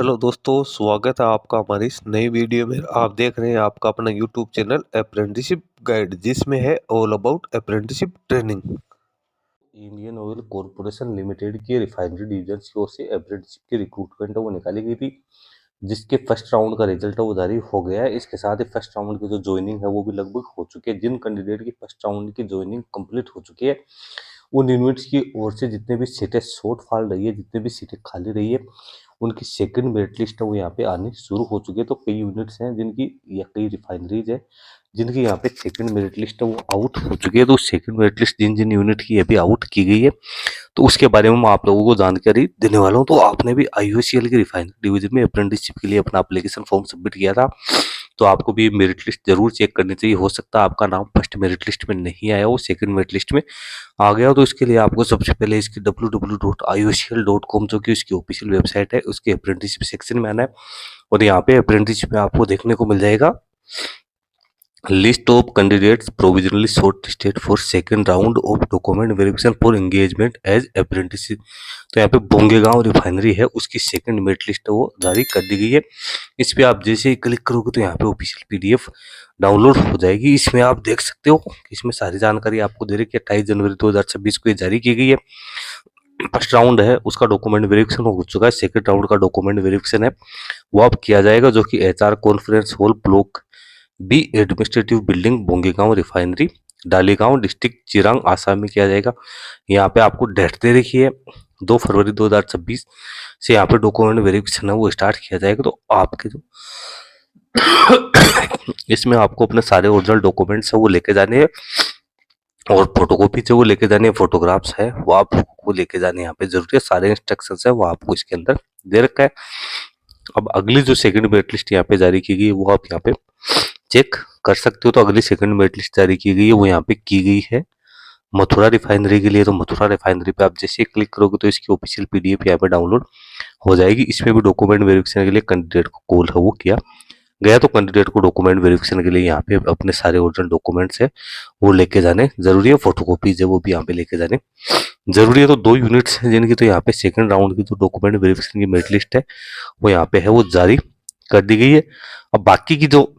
Hello दोस्तों, स्वागत है आपका हमारी इस नई वीडियो में। आप देख रहे हैं आपका अपना यूट्यूब चैनल अप्रेंटिसशिप गाइड, जिसमें है all about apprenticeship training. Indian oil corporation limited की रिफाइनरी डिवीजन की ओर से अप्रेंटिसशिप की रिक्रूटमेंट है वो निकाली गई थी, जिसके फर्स्ट राउंड का रिजल्ट है वो जारी हो गया है। इसके साथ ही फर्स्ट राउंड की जो ज्वाइनिंग है वो भी लगभग हो चुकी है। जिन कैंडिडेट की फर्स्ट राउंड की ज्वाइनिंग कंप्लीट हो चुकी है, उन यूनिट्स की ओर से जितने भी सीटें शॉर्ट फॉल रही है, जितने भी सीटें खाली रही है, उनकी सेकंड मेरिट लिस्ट है वो यहाँ पे आनी शुरू हो चुकी है। तो कई यूनिट्स हैं जिनकी या कई रिफाइनरीज है जिनकी यहाँ पे सेकंड मेरिट लिस्ट है वो आउट हो चुकी है। तो सेकंड मेरिट लिस्ट जिन जिन यूनिट की अभी आउट की गई है, तो उसके बारे में मैं आप लोगों को जानकारी देने वाला हूँ। तो आपने भी IOCL की रिफाइनरी डिवीजन में अप्रेंटिसशिप के लिए अपना एप्लीकेशन फॉर्म सबमिट किया था, तो आपको भी मेरिट लिस्ट जरूर चेक करनी चाहिए। हो सकता है आपका नाम फर्स्ट मेरिट लिस्ट में नहीं आया हो, सेकंड मेरिट लिस्ट में आ गया हो। तो इसके लिए आपको सबसे पहले इसकी www.iocl.com जो कि उसकी ऑफिशियल वेबसाइट है, उसके अप्रेंटिसशिप सेक्शन में आना है और यहाँ पे अप्रेंटिसशिप में आपको देखने को मिल जाएगा list of candidates provisionally shortlisted for second round of document verification for engagement as apprentice. तो यहाँ पे बोंगेगांव रिफाइनरी है, उसकी सेकंड मेरिट लिस्ट है वो जारी कर दी गई है। इस पे आप जैसे ही क्लिक करोगे तो यहाँ पे ऑफिशियल PDF डाउनलोड हो जाएगी। इसमें आप देख सकते हो कि इसमें सारी जानकारी आपको दे रही है कि 28 जनवरी 2026 को ये जारी की गई है। फर्स्ट राउंड है उसका डॉक्यूमेंट वेरिफिकेशन हो चुका है, सेकंड राउंड का डॉक्यूमेंट वेरिफिकेशन है वो अब किया जाएगा, जो कि HR conference hall block B administrative building Bongaigaon refinery Daligaon district Chirang Assam में किया जाएगा। यहाँ पे आपको डेट दे रखी है 2 फरवरी 2026 से यहाँ पे डॉक्यूमेंट वेरिफिकेशन है वो स्टार्ट किया जाएगा। तो आपके जो इसमें आपको अपने सारे ओरिजिनल डॉक्यूमेंट्स है वो लेके जाने हैं और फोटोकॉपी जो वो लेके जाने, फोटोग्राफ्स है वो आपको लेके जाने यहाँ पे जरूरी है। सारे इंस्ट्रक्शंस है वो आपको इसके अंदर दे रखा है। अब अगली जो सेकंड मेरिट लिस्ट यहाँ पे जारी की गई है वो आप यहाँ पे चेक कर सकते हो। तो अगली सेकंड मेरिट लिस्ट जारी की गई है वो यहाँ पे की गई है मथुरा रिफाइनरी के लिए। तो मथुरा रिफाइनरी पे आप जैसे क्लिक करोगे तो इसकी ऑफिशियल PDF यहाँ पे डाउनलोड हो जाएगी। इसमें भी डॉक्यूमेंट वेरिफिकेशन के लिए कैंडिडेट को कॉल है वो किया गया। तो कैंडिडेट को डॉक्यूमेंट वेरिफिकेशन के लिए यहाँ पे अपने सारे ओरिजिनल डॉक्यूमेंट्स है वो लेके जाने जरूरी है, फोटोकॉपीज है वो भी यहाँ पे लेके जाने जरूरी है। तो 2 यूनिट्स हैं जिनकी तो यहाँ पे सेकंड राउंड की जो डॉक्यूमेंट वेरिफिकेशन की मेरिट लिस्ट है वो यहाँ पे है वो जारी कर दी गई है। अब बाकी की जो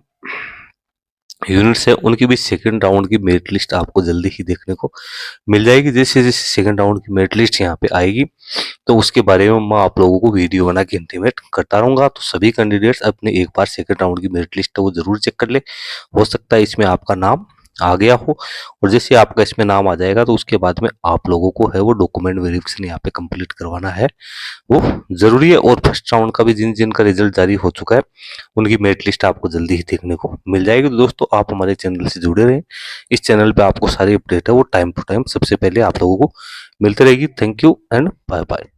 यूनिट्स है उनकी भी सेकंड राउंड की मेरिट लिस्ट आपको जल्दी ही देखने को मिल जाएगी। जैसे जैसे सेकंड राउंड की मेरिट लिस्ट यहाँ पे आएगी तो उसके बारे में मैं आप लोगों को वीडियो बना के इंटीमेट करता रहूंगा। तो सभी कैंडिडेट्स अपने एक बार सेकंड राउंड की मेरिट लिस्ट है वो जरूर चेक कर ले। हो सकता है इसमें आपका नाम आ गया हो, और जैसे आपका इसमें नाम आ जाएगा तो उसके बाद में आप लोगों को है वो डॉक्यूमेंट वेरिफिकेशन यहाँ पे कंप्लीट करवाना है वो जरूरी है। और फर्स्ट राउंड का भी जिन जिन का रिजल्ट जारी हो चुका है उनकी मेरिट लिस्ट आपको जल्दी ही देखने को मिल जाएगी। तो दोस्तों आप हमारे चैनल से जुड़े रहें, इस चैनल पे आपको सारी अपडेट है वो टाइम टू टाइम सबसे पहले आप लोगों को मिलती रहेगी। Thank you and bye bye.